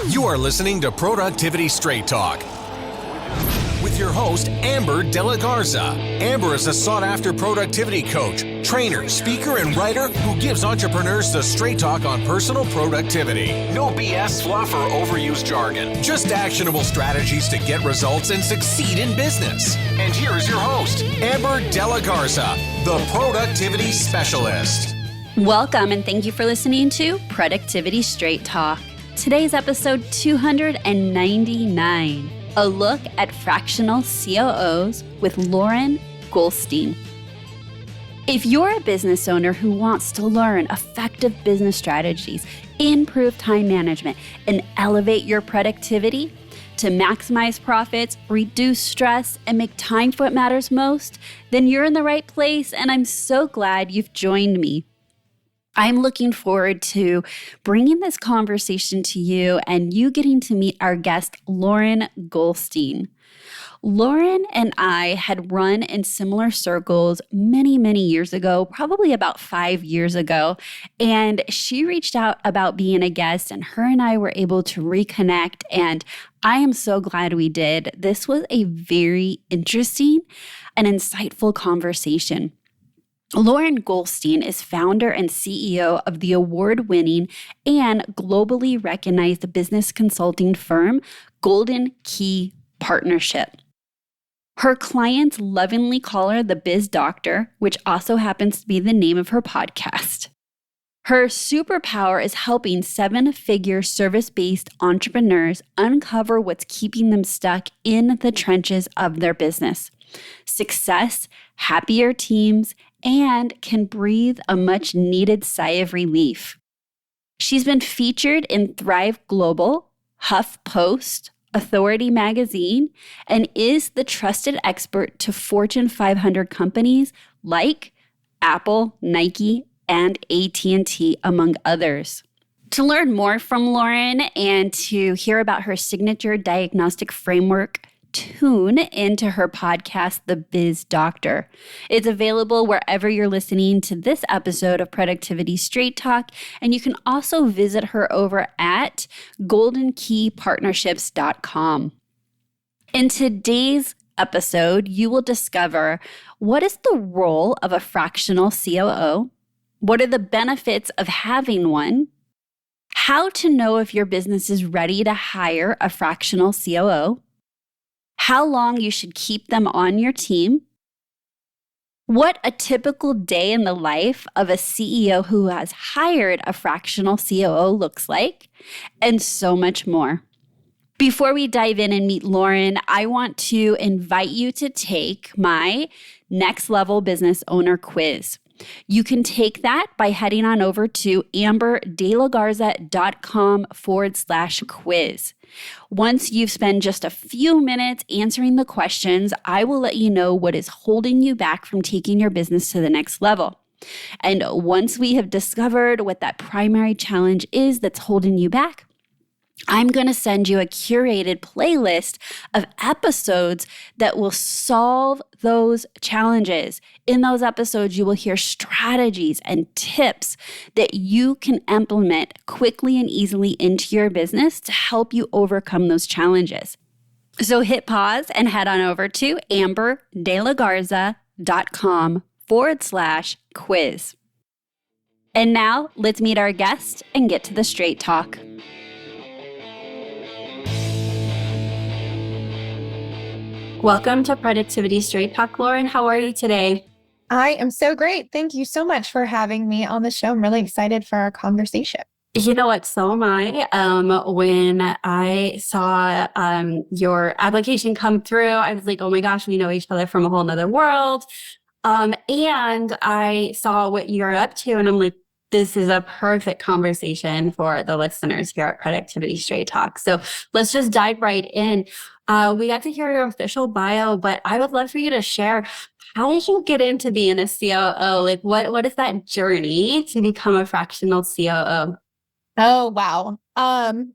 You are listening to Productivity Straight Talk with your host, Amber De La Garza. Amber is a sought-after productivity coach, trainer, speaker, and writer who gives entrepreneurs the straight talk on personal productivity. No BS fluff or overused jargon. Just actionable strategies to get results and succeed in business. And here is your host, Amber De La Garza, the Productivity Specialist. Welcome, and thank you for listening to Productivity Straight Talk. Today's episode 299. A look at fractional COOs with Lauren Goldstein. If you're a business owner who wants to learn effective business strategies, improve time management, and elevate your productivity to maximize profits, reduce stress, and make time for what matters most, then you're in the right place, and I'm so glad you've joined me. I'm looking forward to bringing this conversation to you and you getting to meet our guest, Lauren Goldstein. Lauren and I had run in similar circles many years ago, probably about 5 years ago, and she reached out about being a guest, and her and I were able to reconnect, and I am so glad we did. This was a very interesting and insightful conversation. Lauren Goldstein is founder and CEO of the award-winning and globally recognized business consulting firm, Golden Key Partnership. Her clients lovingly call her the Biz Doctor, which also happens to be the name of her podcast. Her superpower is helping seven-figure service-based entrepreneurs uncover what's keeping them stuck in the trenches of their business. Success, happier teams, and can breathe a much-needed sigh of relief. She's been featured in Thrive Global, HuffPost, Authority Magazine, and is the trusted expert to Fortune 500 companies like Apple, Nike, and AT&T, among others. To learn more from Lauren and to hear about her signature diagnostic framework, tune into her podcast, The Biz Doctor. It's available wherever you're listening to this episode of Productivity Straight Talk, and you can also visit her over at goldenkeypartnerships.com. In today's episode, you will discover what is the role of a fractional COO, what are the benefits of having one, how to know if your business is ready to hire a fractional COO, how long you should keep them on your team, what a typical day in the life of a CEO who has hired a fractional COO looks like, and so much more. Before we dive in and meet Lauren, I want to invite you to take my Next Level Business Owner Quiz. You can take that by heading on over to amberdelagarza.com/quiz. Once you've spent just a few minutes answering the questions, I will let you know what is holding you back from taking your business to the next level. And once we have discovered what that primary challenge is that's holding you back, I'm going to send you a curated playlist of episodes that will solve those challenges. In those episodes, you will hear strategies and tips that you can implement quickly and easily into your business to help you overcome those challenges. So hit pause and head on over to amberdelagarza.com/quiz. And now let's meet our guest and get to the straight talk. Welcome to Productivity Straight Talk, Lauren. How are you today? I am so great. Thank you so much for having me on the show. I'm really excited for our conversation. You know what? So am I. When I saw your application come through, I was like, oh my gosh, we know each other from a whole nother world. And I saw what you're up to, and I'm like, this is a perfect conversation for the listeners here at Productivity Straight Talk. So let's just dive right in. We got to hear your official bio, but I would love for you to share, how did you get into being a COO? Like, what is that journey to become a fractional COO? Oh, wow. I'm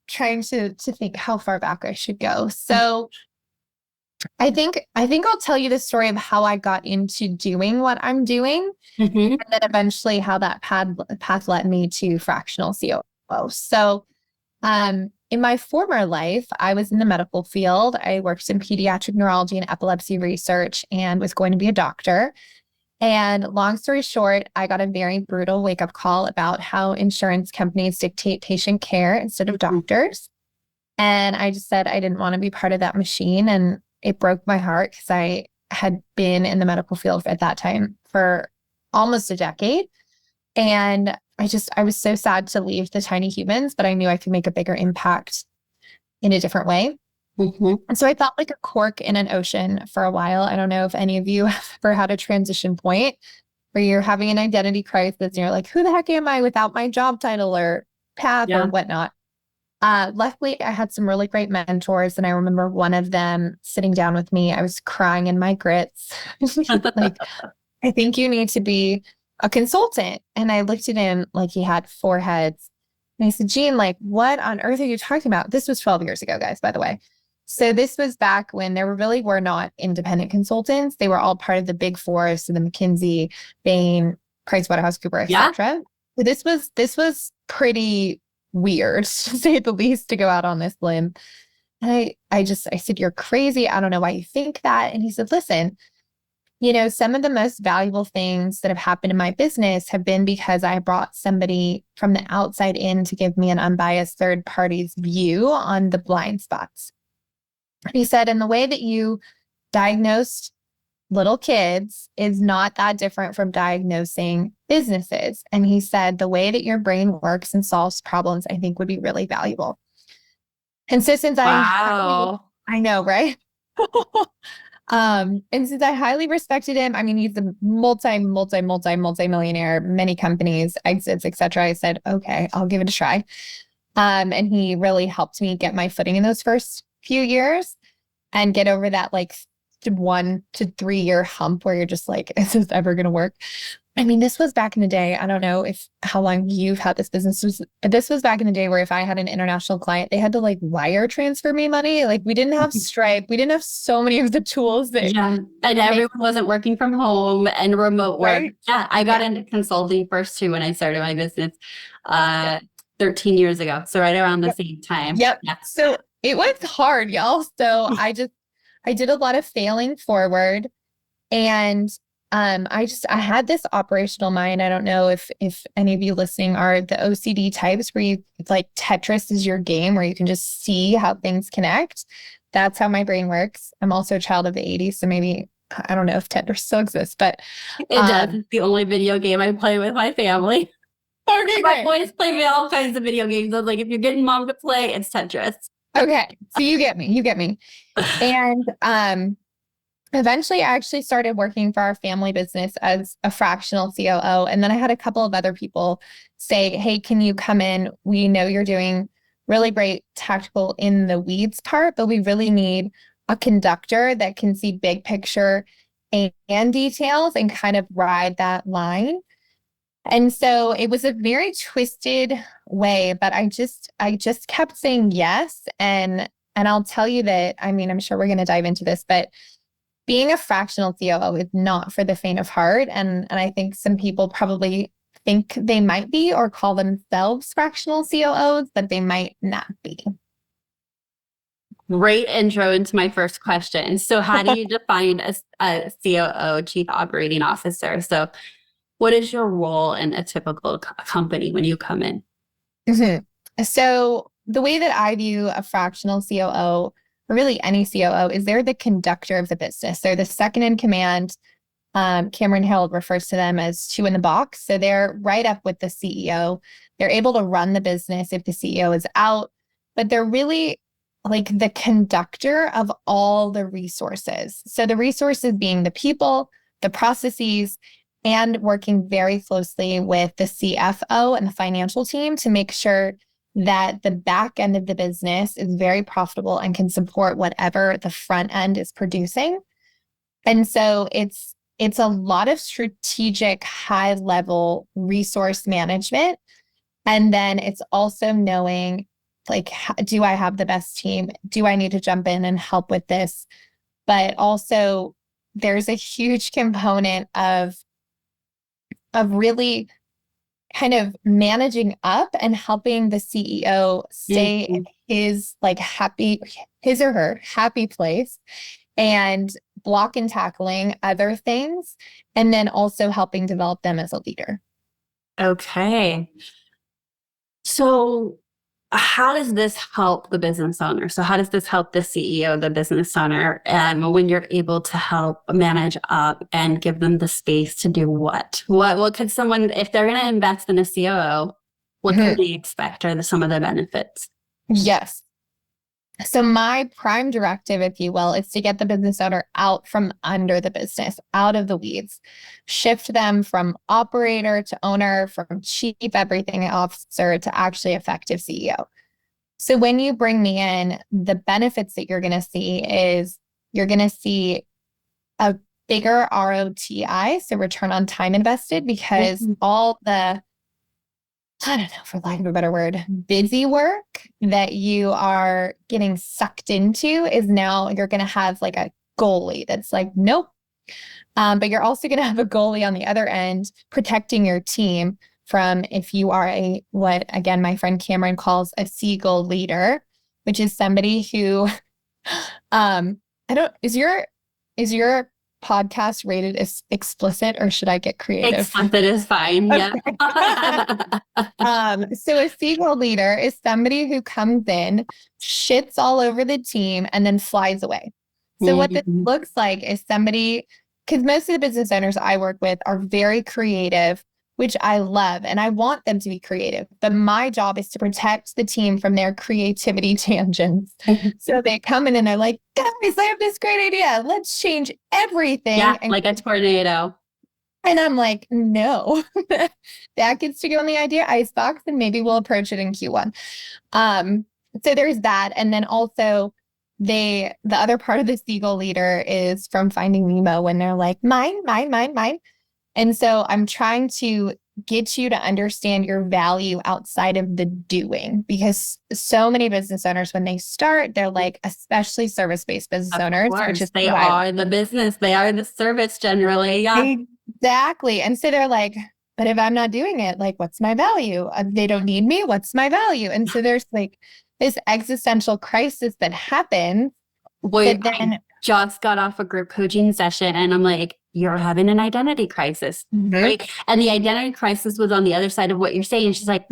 trying to think how far back I should go. So I think I'll tell you the story of how I got into doing what I'm doing, and then eventually how that path led me to fractional COO. So In my former life, I was in the medical field. I worked in pediatric neurology and epilepsy research and was going to be a doctor. And long story short, I got a very brutal wake-up call about how insurance companies dictate patient care instead of doctors. And I just said I didn't want to be part of that machine. And it broke my heart because I had been in the medical field at that time for almost a decade. And I was so sad to leave the tiny humans, but I knew I could make a bigger impact in a different way. And so I felt like a cork in an ocean for a while. I don't know if any of you have ever had a transition point where you're having an identity crisis and you're like, who the heck am I without my job title or path or whatnot? Luckily, I had some really great mentors. And I remember one of them sitting down with me. I was crying in my grits. Like, I think you need to be a consultant. And I looked at him like he had four heads. And I said, Gene, like, what on earth are you talking about? This was 12 years ago, guys, by the way. So this was back when there really were not independent consultants. They were all part of the big four, so the McKinsey, Bain, PricewaterhouseCoopers, etc. So this was pretty weird, to say the least, to go out on this limb. And I said, you're crazy. I don't know why you think that. And he said, listen, some of the most valuable things that have happened in my business have been because I brought somebody from the outside in to give me an unbiased third party's view on the blind spots. He said, and the way that you diagnosed little kids is not that different from diagnosing businesses. And he said, the way that your brain works and solves problems, I think would be really valuable. And so since I know, right? And since I highly respected him, I mean, he's a multi-millionaire, many companies, exits, etc. I said, okay, I'll give it a try. And he really helped me get my footing in those first few years and get over that like 1 to 3 year hump where you're just like, is this ever going to work? I mean, this was back in the day. I don't know how long you've had this business. This was back in the day where if I had an international client, they had to like wire transfer me money. Like we didn't have Stripe. We didn't have so many of the tools that. Yeah. And everyone wasn't working from home and remote work. Right? Yeah. I got into consulting first too when I started my business 13 years ago. So right around the same time. Yep. Yeah. So it was hard, y'all. So I did a lot of failing forward. And I had this operational mind. I don't know if any of you listening are the OCD types where it's like Tetris is your game where you can just see how things connect. That's how my brain works. I'm also a child of the 80s. So maybe, I don't know if Tetris still exists, but it does. It's the only video game I play with my family. Okay, my boys play me all kinds of video games. I was like, if you're getting mom to play, it's Tetris. Okay. So you get me. And, eventually, I actually started working for our family business as a fractional COO. And then I had a couple of other people say, hey, can you come in? We know you're doing really great tactical in the weeds part, but we really need a conductor that can see big picture and details and kind of ride that line. And so it was a very twisted way, but I just kept saying yes. And I'll tell you that, I mean, I'm sure we're going to dive into this, but being a fractional COO is not for the faint of heart. And I think some people probably think they might be or call themselves fractional COOs, but they might not be. Great intro into my first question. So how do you define a COO, Chief Operating Officer? So what is your role in a typical company when you come in? Mm-hmm. So the way that I view a fractional COO, or really any COO, is they're the conductor of the business. They're the second in command. Cameron Held refers to them as two in the box. So they're right up with the CEO. They're able to run the business if the CEO is out, but they're really like the conductor of all the resources. So the resources being the people, the processes, and working very closely with the CFO and the financial team to make sure that the back end of the business is very profitable and can support whatever the front end is producing. And so it's a lot of strategic high level resource management. And then it's also knowing, like, do I have the best team? Do I need to jump in and help with this? But also there's a huge component of really kind of managing up and helping the CEO stay in his his or her happy place, and block and tackling other things, and then also helping develop them as a leader. Okay. So how does this help the business owner? So how does this help the CEO, the business owner, and when you're able to help manage up and give them the space to do what? What could someone, if they're going to invest in a COO, what can they expect, or some of the benefits? Yes. So my prime directive, if you will, is to get the business owner out from under the business, out of the weeds, shift them from operator to owner, from chief everything officer to actually effective CEO. So when you bring me in, the benefits that you're going to see is you're going to see a bigger ROTI, so return on time invested, because all the, I don't know, for lack of a better word, busy work that you are getting sucked into is now you're going to have like a goalie that's like, nope. But you're also going to have a goalie on the other end protecting your team from, if you are what again, my friend Cameron calls a seagull leader, which is somebody who, is your podcast rated as explicit, or should I get creative? Explicit is fine. Yeah. So a seagull leader is somebody who comes in, shits all over the team, and then flies away. So what this looks like is somebody, because most of the business owners I work with are very creative, which I love, and I want them to be creative. But my job is to protect the team from their creativity tangents. So they come in and they're like, guys, I have this great idea. Let's change everything. Yeah, like a tornado. And I'm like, no, that gets to go in the idea icebox, and maybe we'll approach it in Q1. So there's that. And then also the other part of the seagull leader is from Finding Nemo, when they're like, mine, mine, mine, mine. And so I'm trying to get you to understand your value outside of the doing, because so many business owners, when they start, they're like, especially service-based business owners, which is they are the business, they are the service generally. Yeah, exactly. And so they're like, but if I'm not doing it, like, what's my value? They don't need me. What's my value? And so there's like this existential crisis that happens. Wait, I just got off a group coaching session, and I'm like, you're having an identity crisis, right? And the identity crisis was on the other side of what you're saying. She's like,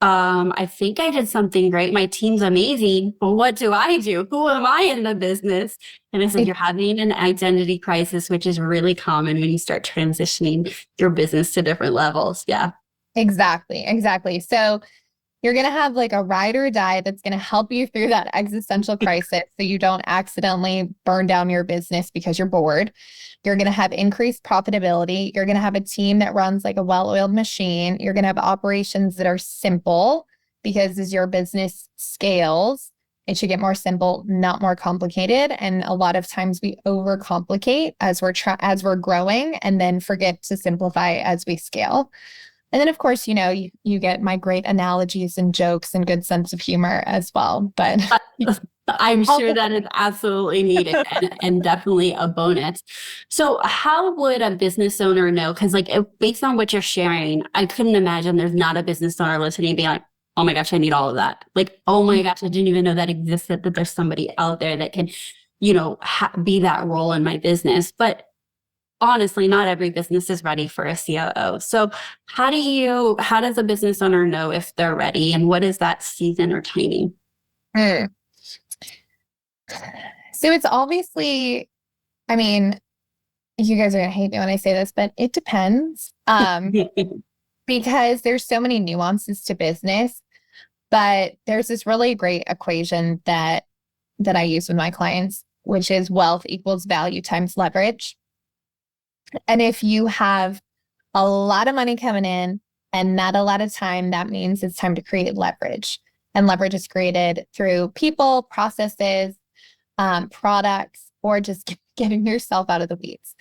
I think I did something great. My team's amazing, but what do I do? Who am I in the business? And I said, you're having an identity crisis, which is really common when you start transitioning your business to different levels. Yeah. Exactly. So you're going to have like a ride or die that's going to help you through that existential crisis, so you don't accidentally burn down your business because you're bored. You're going to have increased profitability. You're going to have a team that runs like a well-oiled machine. You're going to have operations that are simple, because as your business scales, it should get more simple, not more complicated. And a lot of times we overcomplicate as we're growing, and then forget to simplify as we scale. And then, of course, you get my great analogies and jokes and good sense of humor as well. But I'm sure that is absolutely needed and definitely a bonus. So how would a business owner know? Because based on what you're sharing, I couldn't imagine there's not a business owner listening being like, oh my gosh, I need all of that. Like, oh my gosh, I didn't even know that existed, that there's somebody out there that can, be that role in my business. But honestly, not every business is ready for a COO. So how does a business owner know if they're ready, and what is that season or timing? So it's obviously, I mean, you guys are going to hate me when I say this, but it depends. Because there's so many nuances to business, but there's this really great equation that I use with my clients, which is wealth equals value times leverage. And if you have a lot of money coming in and not a lot of time, that means it's time to create leverage. And leverage is created through people, processes, products, or just getting yourself out of the weeds.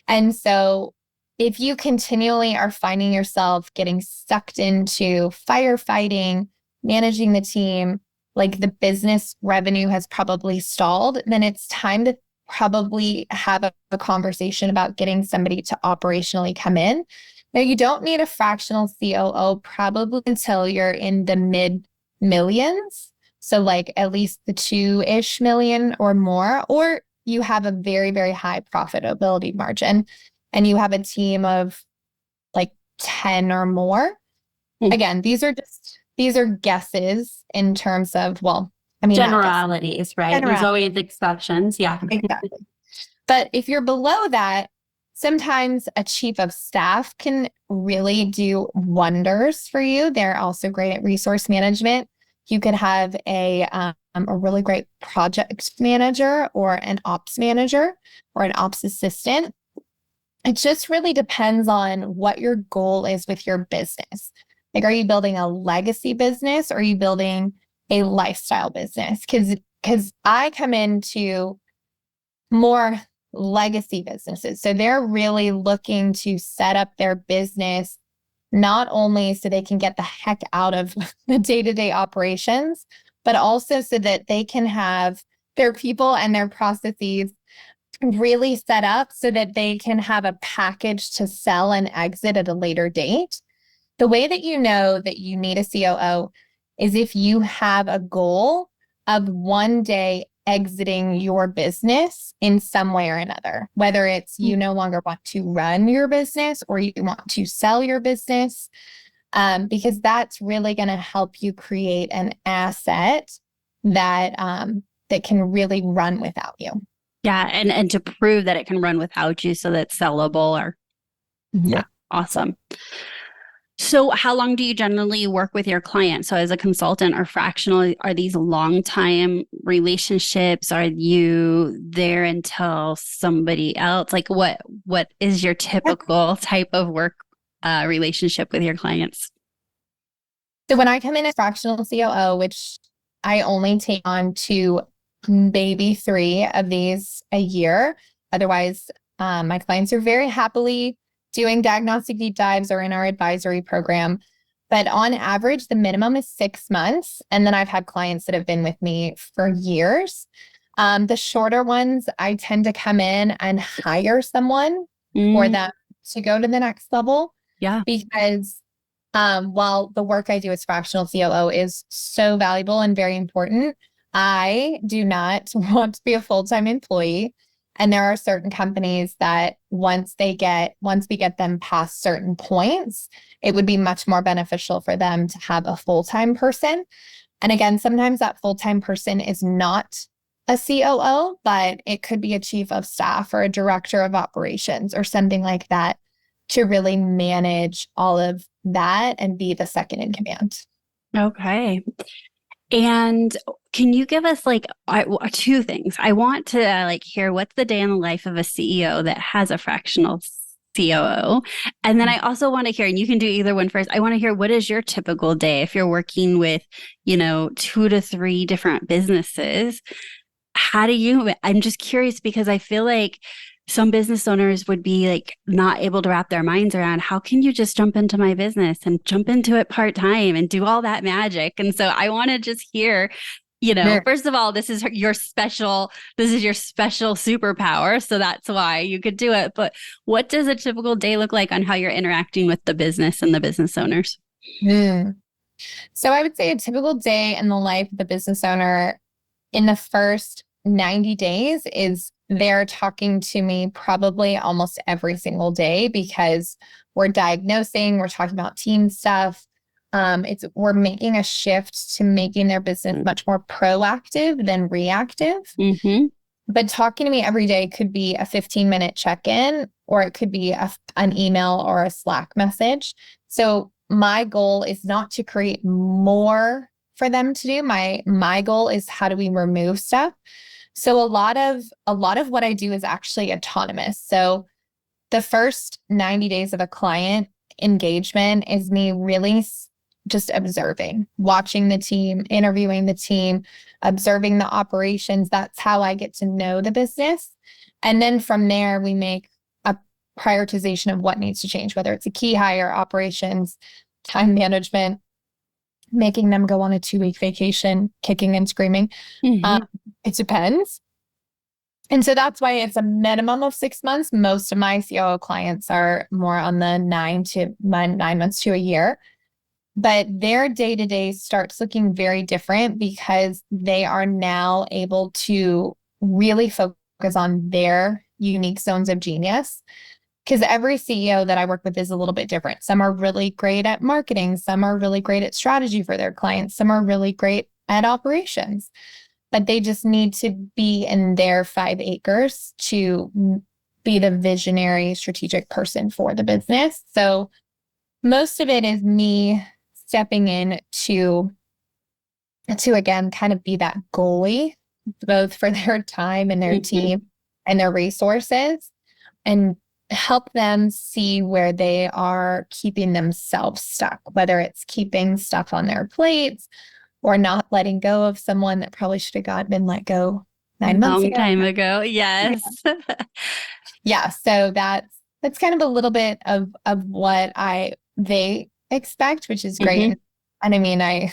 And so if you continually are finding yourself getting sucked into firefighting, managing the team, like the business revenue has probably stalled, then it's time to probably have a conversation about getting somebody to operationally come in. Now, you don't need a fractional COO probably until you're in the mid millions. So like at least the 2-ish million or more, or you have a very, very high profitability margin and you have a team of like 10 or more. Again, these are guesses in terms of, well, I mean, Generalities, right? There's always exceptions. Yeah. Exactly. But if you're below that, sometimes a chief of staff can really do wonders for you. They're also great at resource management. You could have a really great project manager or an ops manager or an ops assistant. It just really depends on what your goal is with your business. Like, are you building a legacy business or are you building a lifestyle business? Because I come into more legacy businesses. So they're really looking to set up their business not only so they can get the heck out of the day-to-day operations, but also so that they can have their people and their processes really set up so that they can have a package to sell and exit at a later date. The way that you know that you need a COO is if you have a goal of one day exiting your business in some way or another, whether it's you no longer want to run your business or you want to sell your business, because that's really going to help you create an asset that that can really run without you. Yeah, and to prove that it can run without you so that it's sellable or yeah, awesome. So how long do you generally work with your clients? So as a consultant or fractional, are these long time relationships? Are you there until somebody else? Like what is your typical type of work relationship with your clients? So when I come in as fractional COO, which I only take on 2, maybe 3 of these a year. Otherwise, my clients are very happily doing diagnostic deep dives or in our advisory program. But on average, the minimum is 6 months. And then I've had clients that have been with me for years. The shorter ones, I tend to come in and hire someone for them to go to the next level. Yeah. Because while the work I do as fractional COO is so valuable and very important, I do not want to be a full-time employee. And there are certain companies that once we get them past certain points, it would be much more beneficial for them to have a full-time person. And again, sometimes that full-time person is not a COO, but it could be a chief of staff or a director of operations or something like that to really manage all of that and be the second in command. Okay. And can you give us like 2 things? I want to hear what's the day in the life of a CEO that has a fractional COO. And then I also want to hear, and you can do either one first. I want to hear, what is your typical day if you're working with, 2 to 3 different businesses? I'm just curious because I feel like some business owners would be not able to wrap their minds around, how can you just jump into my business and jump into it part-time and do all that magic? And so I want to just hear, first of all, this is your special superpower. So that's why you could do it. But what does a typical day look like on how you're interacting with the business and the business owners? So I would say a typical day in the life of the business owner in the first 90 days is they're talking to me probably almost every single day because we're diagnosing, we're talking about team stuff. We're making a shift to making their business much more proactive than reactive. Mm-hmm. But talking to me every day could be a 15-minute check-in, or it could be an email or a Slack message. So my goal is not to create more for them to do. My goal is, how do we remove stuff? So a lot of what I do is actually autonomous. So the first 90 days of a client engagement is me really just observing, watching the team, interviewing the team, observing the operations. That's how I get to know the business. And then from there, we make a prioritization of what needs to change, whether it's a key hire, operations, time management, making them go on a 2-week vacation, kicking and screaming. Mm-hmm. It depends. And so that's why it's a minimum of 6 months. Most of my COO clients are more on the 9 months to a year. But their day-to-day starts looking very different because they are now able to really focus on their unique zones of genius. Because every CEO that I work with is a little bit different. Some are really great at marketing. Some are really great at strategy for their clients. Some are really great at operations. But they just need to be in their 5 acres to be the visionary, strategic person for the business. So most of it is me stepping in to again, kind of be that goalie, both for their time and their team and their resources, and help them see where they are keeping themselves stuck, whether it's keeping stuff on their plates or not letting go of someone that probably should have been let go 9 months ago. Long time ago. Yes. Yeah. So that's kind of a little bit of what they expect, which is great. And I mean, I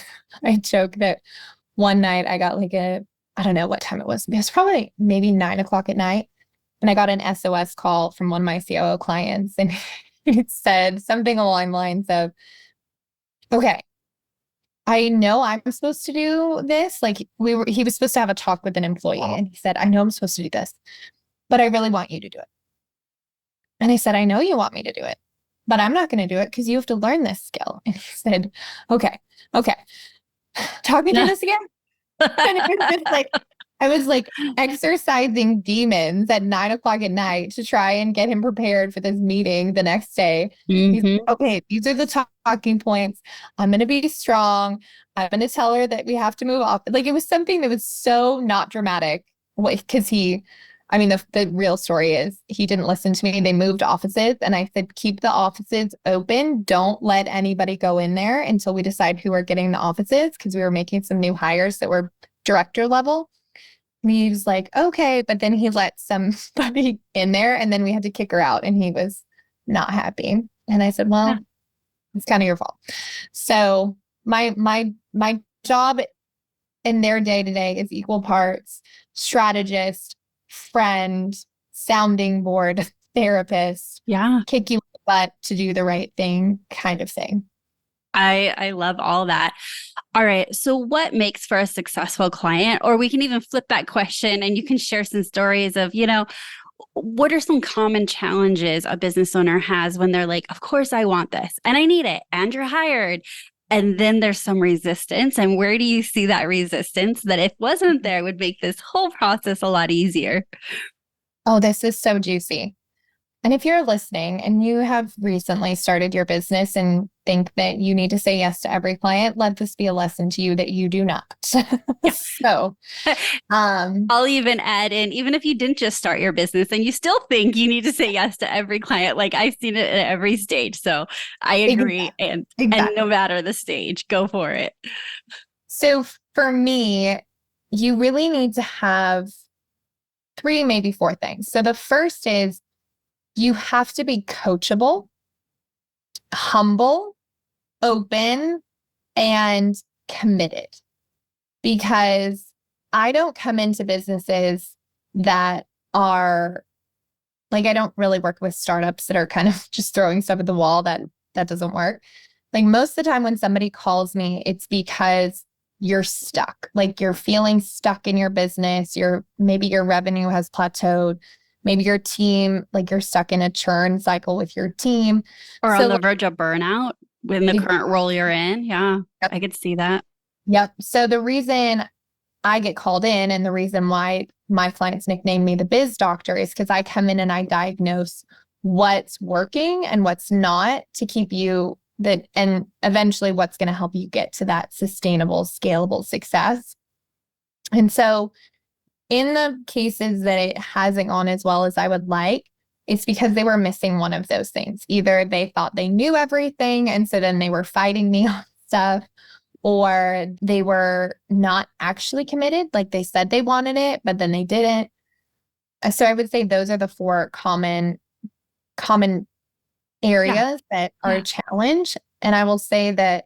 joke that one night I got like I don't know what time it was. It was probably maybe 9 o'clock at night. And I got an SOS call from one of my COO clients, and it said something along the lines of, okay, I know I'm supposed to do this. Like he was supposed to have a talk with an employee, and he said, I know I'm supposed to do this, but I really want you to do it. And I said, I know you want me to do it, but I'm not going to do it because you have to learn this skill. And he said, okay, talk me through this again. And it was just like, I was like exercising demons at 9 o'clock at night to try and get him prepared for this meeting the next day. Okay, these are the talking points. I'm going to be strong. I'm going to tell her that we have to move off. Like it was something that was so not dramatic because the real story is he didn't listen to me. They moved offices and I said, keep the offices open. Don't let anybody go in there until we decide who are getting the offices, because we were making some new hires that were director level. And he was like, okay. But then he let somebody in there and then we had to kick her out and he was not happy. And I said, well, it's kind of your fault. So my job in their day-to-day is equal parts strategist, friend, sounding board, therapist, kick you in the butt to do the right thing kind of thing. I love all that. All right. So what makes for a successful client? Or we can even flip that question and you can share some stories of, what are some common challenges a business owner has when they're like, of course I want this and I need it and you're hired. And then there's some resistance. And where do you see that resistance that if wasn't there would make this whole process a lot easier? Oh, this is so juicy. And if you're listening and you have recently started your business and think that you need to say yes to every client, let this be a lesson to you that you do not. So, I'll even add in, even if you didn't just start your business and you still think you need to say yes to every client, like I've seen it at every stage. So I agree. And no matter the stage, go for it. So for me, you really need to have 3, maybe 4 things. So the first is you have to be coachable, humble, open, and committed. Because I don't come into businesses that are like, I don't really work with startups that are kind of just throwing stuff at the wall. That doesn't work. Like most of the time when somebody calls me, it's because you're stuck. Like you're feeling stuck in your business. Maybe your revenue has plateaued. Maybe your team, like you're stuck in a churn cycle with your team. Or on the verge of burnout in the current role you're in. Yeah, I could see that. Yep. So the reason I get called in and the reason why my clients nickname me the biz doctor is because I come in and I diagnose what's working and what's not to keep you and eventually what's going to help you get to that sustainable, scalable success. And so in the cases that it hasn't gone as well as I would like, it's because they were missing one of those things. Either they thought they knew everything, and so then they were fighting me on stuff, or they were not actually committed. Like they said they wanted it, but then they didn't. So I would say those are the 4 common areas that are a challenge. And I will say that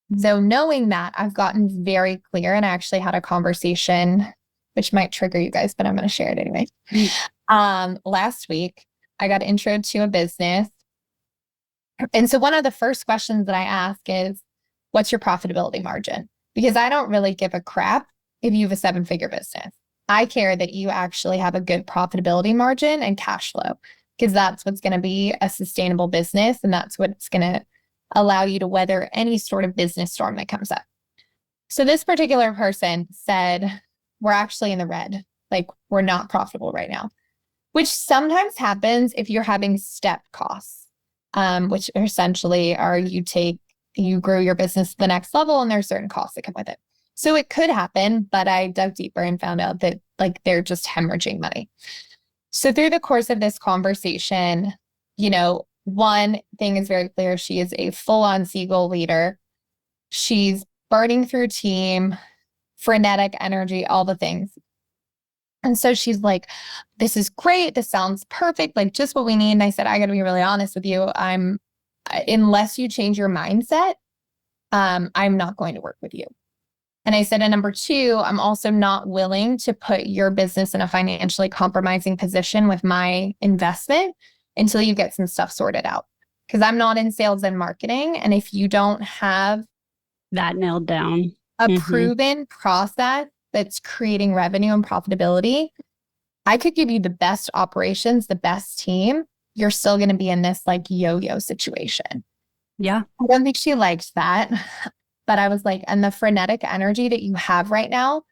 though knowing that, I've gotten very clear, and I actually had a conversation which might trigger you guys, but I'm going to share it anyway. Last week, I got intro to a business. And so one of the first questions that I ask is, what's your profitability margin? Because I don't really give a crap if you have a 7-figure business. I care that you actually have a good profitability margin and cash flow, because that's what's going to be a sustainable business. And that's what's going to allow you to weather any sort of business storm that comes up. So this particular person said, we're actually in the red. Like, we're not profitable right now, which sometimes happens if you're having step costs, which essentially are you grow your business to the next level and there are certain costs that come with it. So it could happen, but I dug deeper and found out that like they're just hemorrhaging money. So through the course of this conversation, one thing is very clear. She is a full-on seagull leader. She's burning through team, frenetic energy, all the things. And so she's like, this is great. This sounds perfect. Like just what we need. And I said, I got to be really honest with you. Unless you change your mindset, I'm not going to work with you. And I said, and number two, I'm also not willing to put your business in a financially compromising position with my investment until you get some stuff sorted out. Because I'm not in sales and marketing. And if you don't have that nailed down, a proven process that's creating revenue and profitability, I could give you the best operations, the best team. You're still going to be in this like yo-yo situation. Yeah. I don't think she liked that. But I was like, and the frenetic energy that you have right now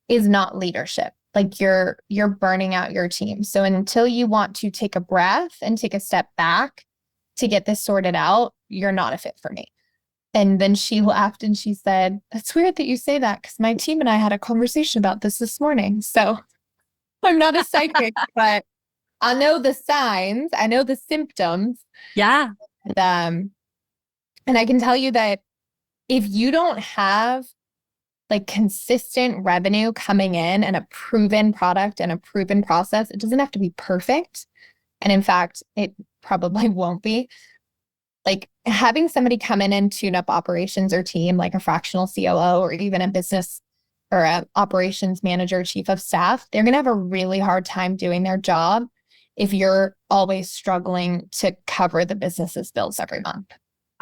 is not leadership. Like you're burning out your team. So until you want to take a breath and take a step back to get this sorted out, you're not a fit for me. And then she laughed and she said, that's weird that you say that because my team and I had a conversation about this morning. So I'm not a psychic, but I know the signs. I know the symptoms. Yeah. And I can tell you that if you don't have like consistent revenue coming in and a proven product and a proven process, it doesn't have to be perfect. And in fact, it probably won't be. Like having somebody come in and tune up operations or team, like a fractional COO or even a business or a operations manager, chief of staff, they're going to have a really hard time doing their job if you're always struggling to cover the business's bills every month.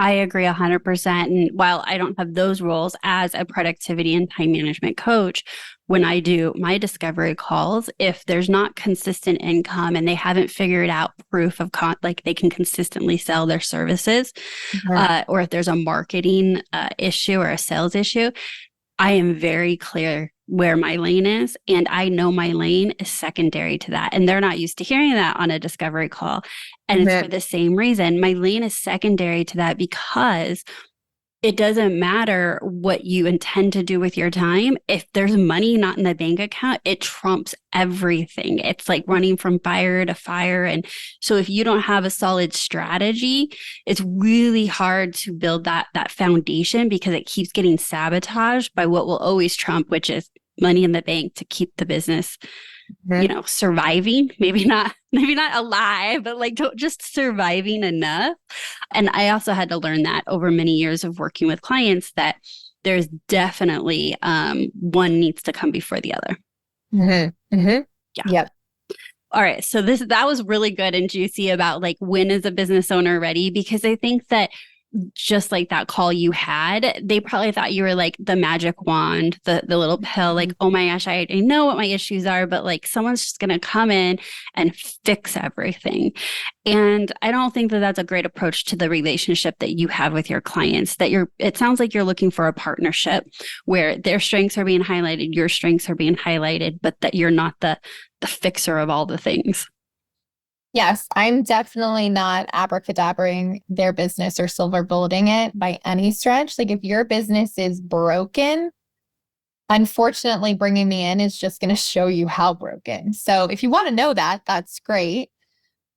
I agree 100%. And while I don't have those roles as a productivity and time management coach, when I do my discovery calls, if there's not consistent income and they haven't figured out proof of like they can consistently sell their services, or if there's a marketing issue or a sales issue, I am very clear where my lane is. And I know my lane is secondary to that. And they're not used to hearing that on a discovery call. And it's for the same reason. My lane is secondary to that because it doesn't matter what you intend to do with your time. If there's money not in the bank account, it trumps everything. It's like running from fire to fire. And so if you don't have a solid strategy, it's really hard to build that foundation because it keeps getting sabotaged by what will always trump, which is money in the bank to keep the business, surviving, maybe not alive, but like just surviving enough. And I also had to learn that over many years of working with clients that there's definitely one needs to come before the other. Yeah. Yep. All right. So that was really good and juicy about like, when is a business owner ready? Because I think that just like that call you had, they probably thought you were like the magic wand, the little pill, like, oh my gosh, I know what my issues are, but like someone's just going to come in and fix everything. And I don't think that that's a great approach to the relationship that you have with your clients, it sounds like you're looking for a partnership where their strengths are being highlighted, your strengths are being highlighted, but that you're not the fixer of all the things. Yes, I'm definitely not abracadabraing their business or silver bulleting it by any stretch. Like if your business is broken, unfortunately, bringing me in is just going to show you how broken. So if you want to know that, that's great.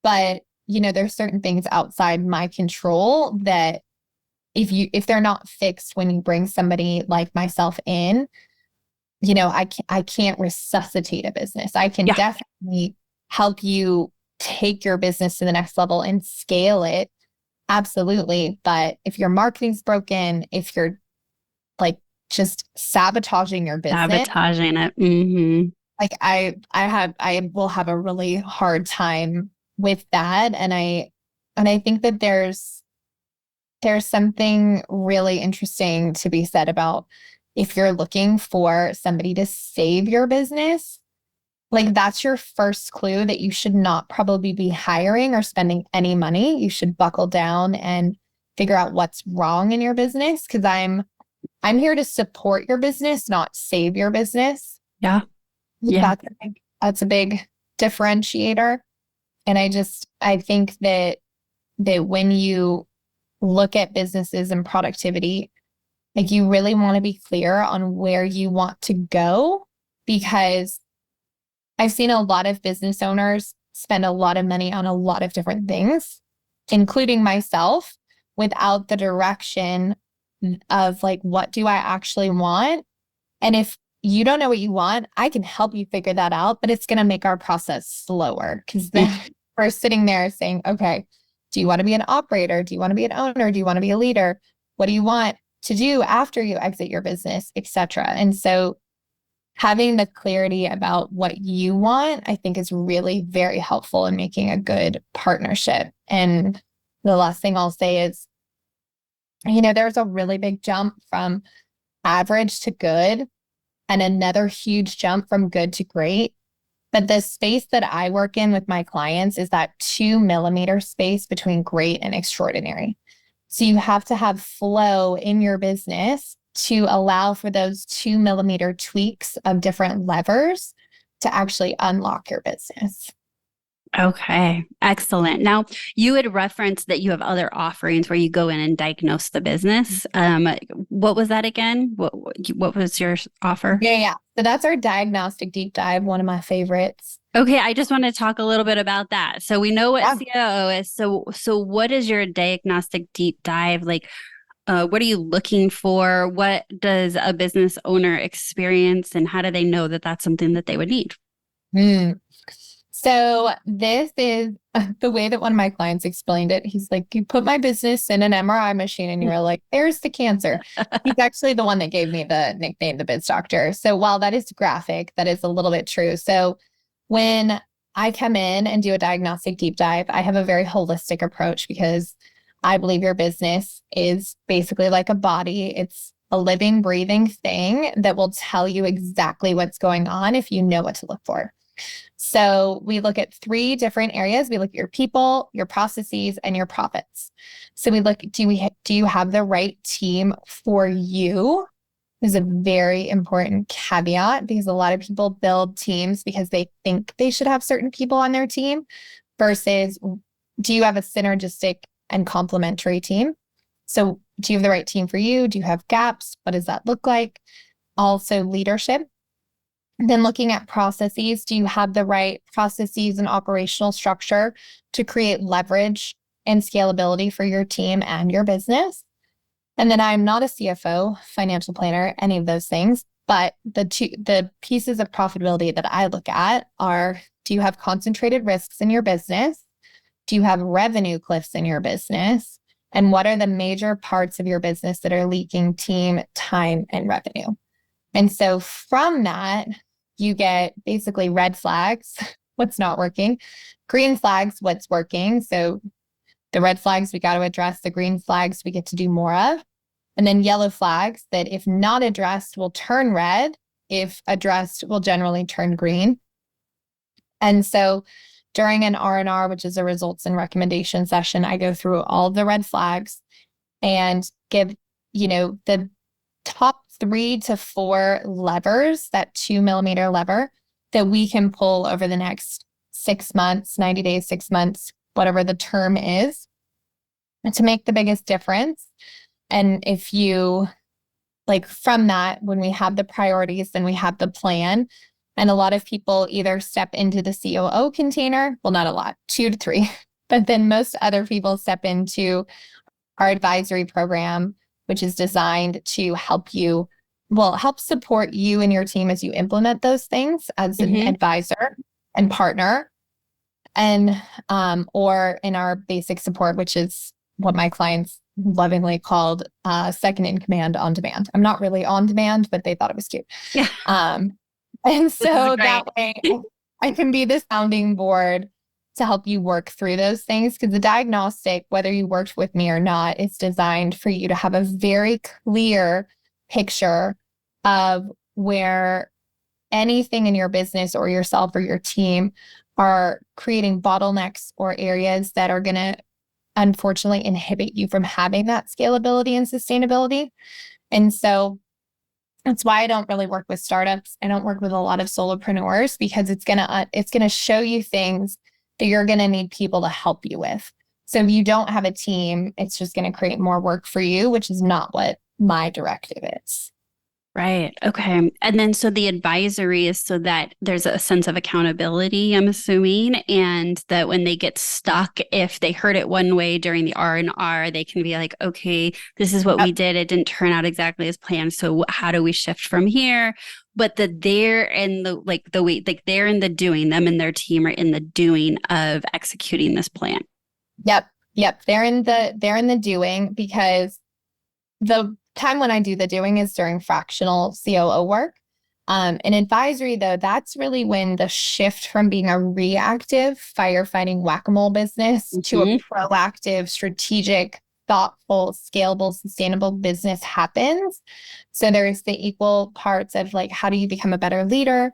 But, there's certain things outside my control that if they're not fixed when you bring somebody like myself in, I can't resuscitate a business. I can definitely help you take your business to the next level and scale it. Absolutely. But if your marketing's broken, if you're like just sabotaging your business, sabotaging it. Mm-hmm. Like I will have a really hard time with that. And I think that there's something really interesting to be said about if you're looking for somebody to save your business, like that's your first clue that you should not probably be hiring or spending any money. You should buckle down and figure out what's wrong in your business, because I'm here to support your business, not save your business. Yeah. Yeah. That's a big differentiator. And I think that when you look at businesses and productivity, like you really want to be clear on where you want to go, because I've seen a lot of business owners spend a lot of money on a lot of different things, including myself, without the direction of like, what do I actually want? And if you don't know what you want, I can help you figure that out, but it's going to make our process slower, because then we're sitting there saying, okay, do you want to be an operator? Do you want to be an owner? Do you want to be a leader? What do you want to do after you exit your business, et cetera? And so having the clarity about what you want, I think is really very helpful in making a good partnership. And the last thing I'll say is, there's a really big jump from average to good and another huge jump from good to great. But the space that I work in with my clients is that 2 millimeter space between great and extraordinary. So you have to have flow in your business to allow for those 2 millimeter tweaks of different levers to actually unlock your business. Okay, excellent. Now, you had referenced that you have other offerings where you go in and diagnose the business. What was that again? What was your offer? Yeah. So that's our diagnostic deep dive, one of my favorites. Okay, I just want to talk a little bit about that. So we know what COO is. So what is your diagnostic deep dive? Like, what are you looking for? What does a business owner experience, and how do they know that that's something that they would need? So this is the way that one of my clients explained it. He's like, you put my business in an MRI machine and you're like, there's the cancer. He's actually the one that gave me the nickname, the Biz Doctor. So while that is graphic, that is a little bit true. So when I come in and do a diagnostic deep dive, I have a very holistic approach, because I believe your business is basically like a body. It's a living, breathing thing that will tell you exactly what's going on if you know what to look for. So we look at 3 different areas. We look at your people, your processes, and your profits. So we look, do you have the right team for you? Is a very important caveat, because a lot of people build teams because they think they should have certain people on their team, versus do you have a synergistic and complementary team? So do you have the right team for you? Do you have gaps? What does that look like? Also leadership. Then looking at processes, do you have the right processes and operational structure to create leverage and scalability for your team and your business? And then I'm not a CFO, financial planner, any of those things, but the pieces of profitability that I look at are, do you have concentrated risks in your business? Do you have revenue cliffs in your business? And what are the major parts of your business that are leaking team, time, and revenue? And so from that, you get basically red flags, what's not working, green flags, what's working. So the red flags we got to address, the green flags we get to do more of, and then yellow flags that if not addressed will turn red, if addressed will generally turn green. And so during an R&R, which is a results and recommendation session, I go through all the red flags and give, the top 3 to 4 levers, that 2 millimeter lever that we can pull over the next 6 months, 90 days, 6 months, whatever the term is, to make the biggest difference. And if you, like, from that, when we have the priorities, then we have the plan. And a lot of people either step into the COO container, well, not a lot, 2 to 3, but then most other people step into our advisory program, which is designed to help support you and your team as you implement those things as an advisor and partner. And, or in our basic support, which is what my clients lovingly called second in command on demand. I'm not really on demand, but they thought it was cute. Yeah. And so great. that way I can be the sounding board to help you work through those things. Because the diagnostic, whether you worked with me or not, is designed for you to have a very clear picture of where anything in your business or yourself or your team are creating bottlenecks or areas that are going to unfortunately inhibit you from having that scalability and sustainability. And so that's why I don't really work with startups. I don't work with a lot of solopreneurs, because it's gonna show you things that you're gonna need people to help you with. So if you don't have a team, it's just gonna create more work for you, which is not what my directive is. Right. Okay. And then so the advisory is so that there's a sense of accountability, I'm assuming, and that when they get stuck, if they heard it one way during the R&R, they can be like, okay, this is what we did. It didn't turn out exactly as planned. So how do we shift from here? But that they're in they're in the doing, them and their team are in the doing of executing this plan. Yep. They're in the doing, because the time when I do the doing is during fractional COO work. In advisory, though, that's really when the shift from being a reactive firefighting whack-a-mole business to a proactive, strategic, thoughtful, scalable, sustainable business happens. So there's the equal parts of like, how do you become a better leader?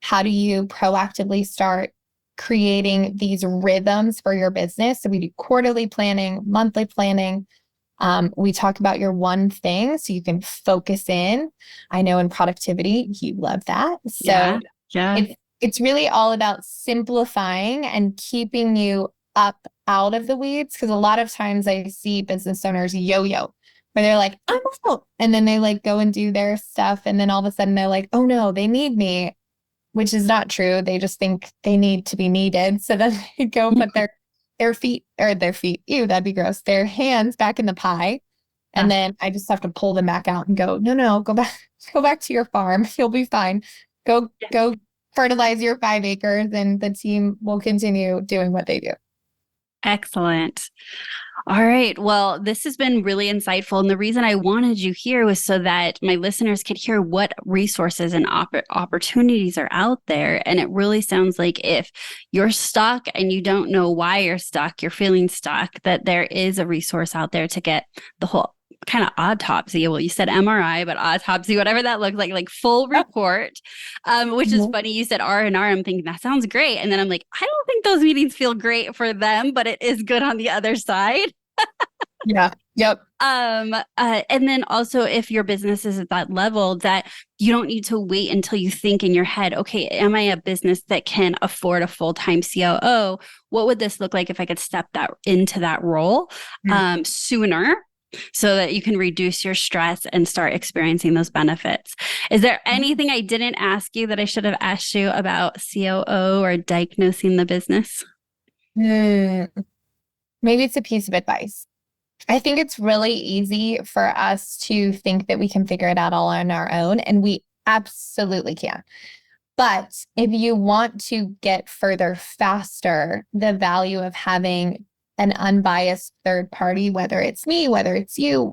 How do you proactively start creating these rhythms for your business? So we do quarterly planning, monthly planning. We talk about your one thing so you can focus in. I know in productivity, you love that. So yeah. It's really all about simplifying and keeping you up out of the weeds. Because a lot of times I see business owners yo-yo, where they're like, I'm out. And then they like go and do their stuff. And then all of a sudden they're like, oh no, they need me, which is not true. They just think they need to be needed. So then they go put their feet, ew, that'd be gross, their hands back in the pie. And then I just have to pull them back out and go, no, go back to your farm. You'll be fine. Go fertilize your 5 acres, and the team will continue doing what they do. Excellent. All right. Well, this has been really insightful. And the reason I wanted you here was so that my listeners could hear what resources and opportunities are out there. And it really sounds like if you're stuck and you don't know why you're stuck, you're feeling stuck, that there is a resource out there to get the whole kind of autopsy. Well, you said MRI, but autopsy, whatever that looks like full report, which is funny. You said R&R. I'm thinking that sounds great. And then I'm like, I don't think those meetings feel great for them, but it is good on the other side. Yeah. Yep. And then also if your business is at that level that you don't need to wait until you think in your head, okay, am I a business that can afford a full-time COO? What would this look like if I could step into that role sooner, so that you can reduce your stress and start experiencing those benefits? Is there anything I didn't ask you that I should have asked you about COO or diagnosing the business? Maybe it's a piece of advice. I think it's really easy for us to think that we can figure it out all on our own, and we absolutely can. But if you want to get further faster, the value of having an unbiased third party, whether it's me, whether it's you,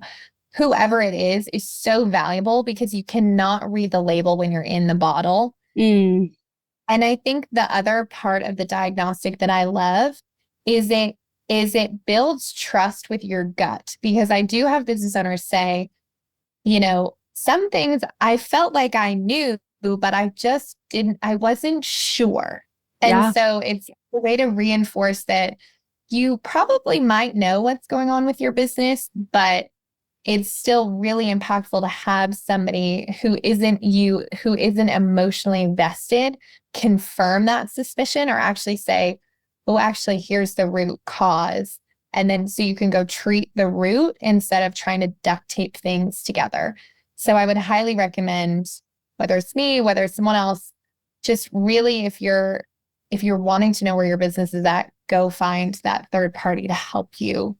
whoever it is so valuable, because you cannot read the label when you're in the bottle. And I think the other part of the diagnostic that I love is it builds trust with your gut, because I do have business owners say, some things I felt like I knew, but I wasn't sure. And so it's a way to reinforce that you probably might know what's going on with your business, but it's still really impactful to have somebody who isn't emotionally invested confirm that suspicion, or actually say, oh, actually, here's the root cause. And then so you can go treat the root instead of trying to duct tape things together. So I would highly recommend, whether it's me, whether it's someone else, just really, if you're wanting to know where your business is at, go find that third party to help you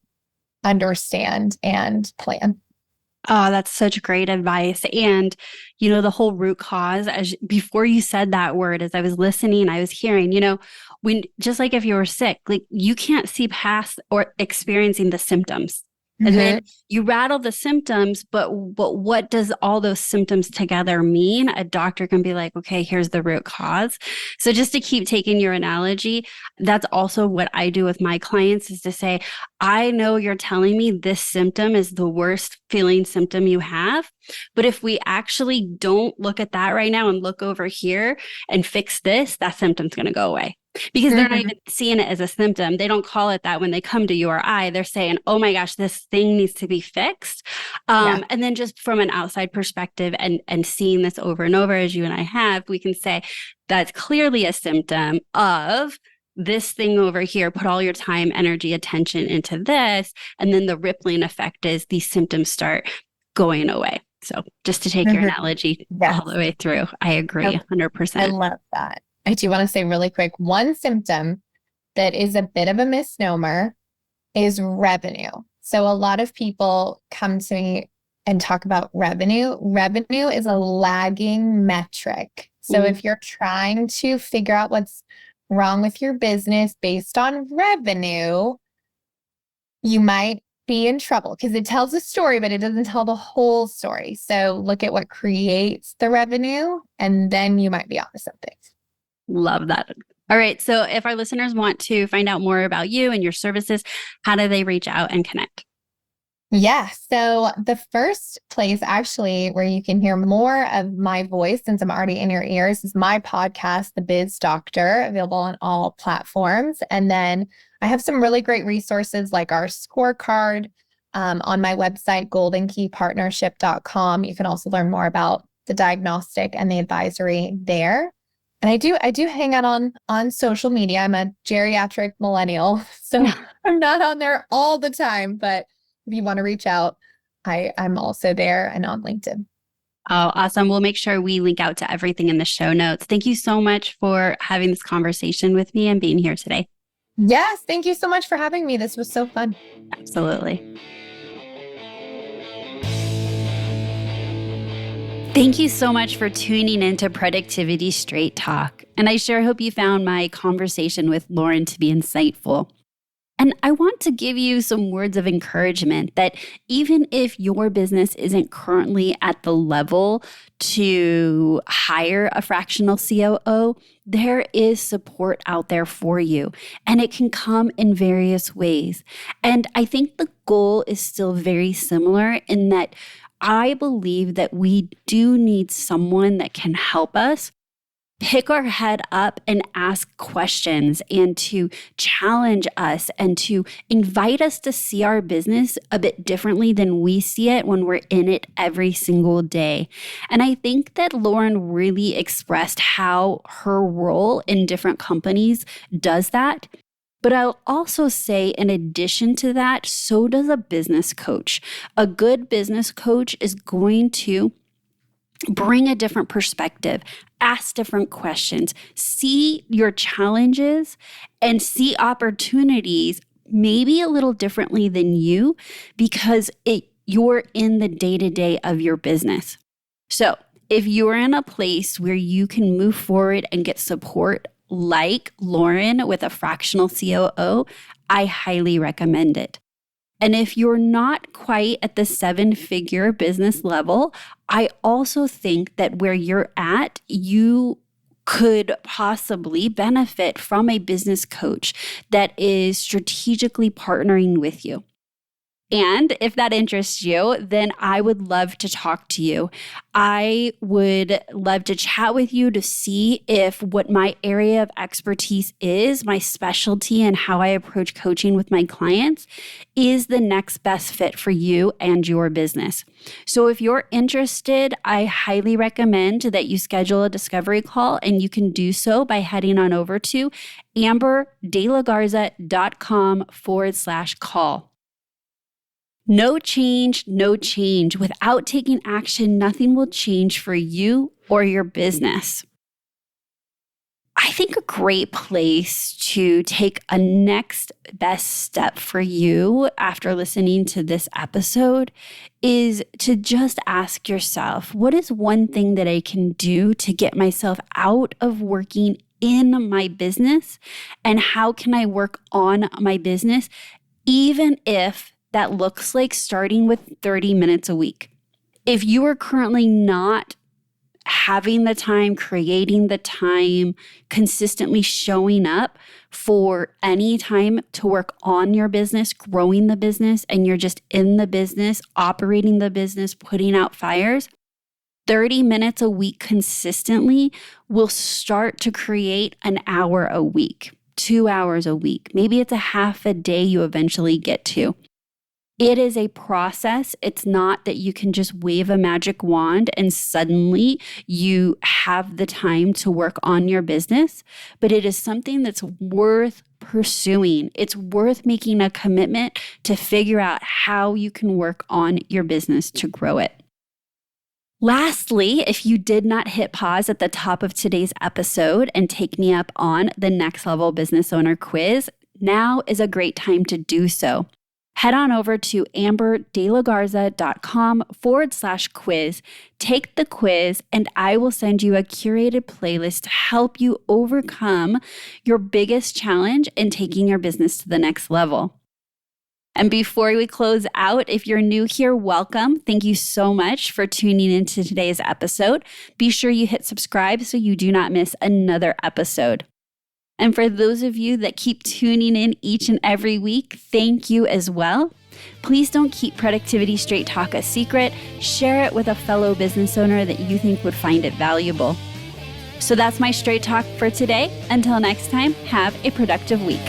understand and plan. Oh, that's such great advice. And, the whole root cause, before you said that word, as I was listening, I was hearing, when, just like if you were sick, like you can't see past or experiencing the symptoms. And then you rattle the symptoms, but what does all those symptoms together mean? A doctor can be like, okay, here's the root cause. So just to keep taking your analogy, that's also what I do with my clients is to say, I know you're telling me this symptom is the worst feeling symptom you have. But if we actually don't look at that right now and look over here and fix this, that symptom's going to go away. Because they're not even seeing it as a symptom. They don't call it that when they come to you or I. They're saying, oh my gosh, this thing needs to be fixed. And then just from an outside perspective and seeing this over and over as you and I have, we can say that's clearly a symptom of this thing over here. Put all your time, energy, attention into this. And then the rippling effect is these symptoms start going away. So just to take your analogy all the way through, I agree 100%. I love that. I do want to say really quick, one symptom that is a bit of a misnomer is revenue. So a lot of people come to me and talk about revenue. Revenue is a lagging metric. So if you're trying to figure out what's wrong with your business based on revenue, you might be in trouble because it tells a story, but it doesn't tell the whole story. So look at what creates the revenue, and then you might be onto something. Love that. All right. So if our listeners want to find out more about you and your services, how do they reach out and connect? Yeah. So the first place actually where you can hear more of my voice since I'm already in your ears is my podcast, The Biz Doctor, available on all platforms. And then I have some really great resources like our scorecard on my website, goldenkeypartnership.com. You can also learn more about the diagnostic and the advisory there. And I do hang out on social media. I'm a geriatric millennial, so I'm not on there all the time. But if you want to reach out, I'm also there and on LinkedIn. Oh, awesome. We'll make sure we link out to everything in the show notes. Thank you so much for having this conversation with me and being here today. Yes. Thank you so much for having me. This was so fun. Absolutely. Thank you so much for tuning into Productivity Straight Talk. And I sure hope you found my conversation with Lauren to be insightful. And I want to give you some words of encouragement that even if your business isn't currently at the level to hire a fractional COO, there is support out there for you, and it can come in various ways. And I think the goal is still very similar in that I believe that we do need someone that can help us pick our head up and ask questions and to challenge us and to invite us to see our business a bit differently than we see it when we're in it every single day. And I think that Lauren really expressed how her role in different companies does that. But I'll also say, in addition to that, so does a business coach. A good business coach is going to bring a different perspective, ask different questions, see your challenges and see opportunities maybe a little differently than you because you're in the day-to-day of your business. So if you're in a place where you can move forward and get support like Lauren with a fractional COO, I highly recommend it. And if you're not quite at the 7-figure business level, I also think that where you're at, you could possibly benefit from a business coach that is strategically partnering with you. And if that interests you, then I would love to talk to you. I would love to chat with you to see if what my area of expertise is, my specialty, and how I approach coaching with my clients is the next best fit for you and your business. So if you're interested, I highly recommend that you schedule a discovery call, and you can do so by heading on over to amberdelagarza.com/call. No change, no change. Without taking action, nothing will change for you or your business. I think a great place to take a next best step for you after listening to this episode is to just ask yourself, what is one thing that I can do to get myself out of working in my business? And how can I work on my business even if that looks like starting with 30 minutes a week. If you are currently not having the time, creating the time, consistently showing up for any time to work on your business, growing the business, and you're just in the business, operating the business, putting out fires, 30 minutes a week consistently will start to create an hour a week, 2 hours a week. Maybe it's a half a day you eventually get to. It is a process. It's not that you can just wave a magic wand and suddenly you have the time to work on your business, but it is something that's worth pursuing. It's worth making a commitment to figure out how you can work on your business to grow it. Lastly, if you did not hit pause at the top of today's episode and take me up on the Next Level Business Owner quiz, now is a great time to do so. Head on over to amberdelagarza.com/quiz, take the quiz, and I will send you a curated playlist to help you overcome your biggest challenge in taking your business to the next level. And before we close out, if you're new here, welcome. Thank you so much for tuning into today's episode. Be sure you hit subscribe so you do not miss another episode. And for those of you that keep tuning in each and every week, thank you as well. Please don't keep Productivity Straight Talk a secret. Share it with a fellow business owner that you think would find it valuable. So that's my Straight Talk for today. Until next time, have a productive week.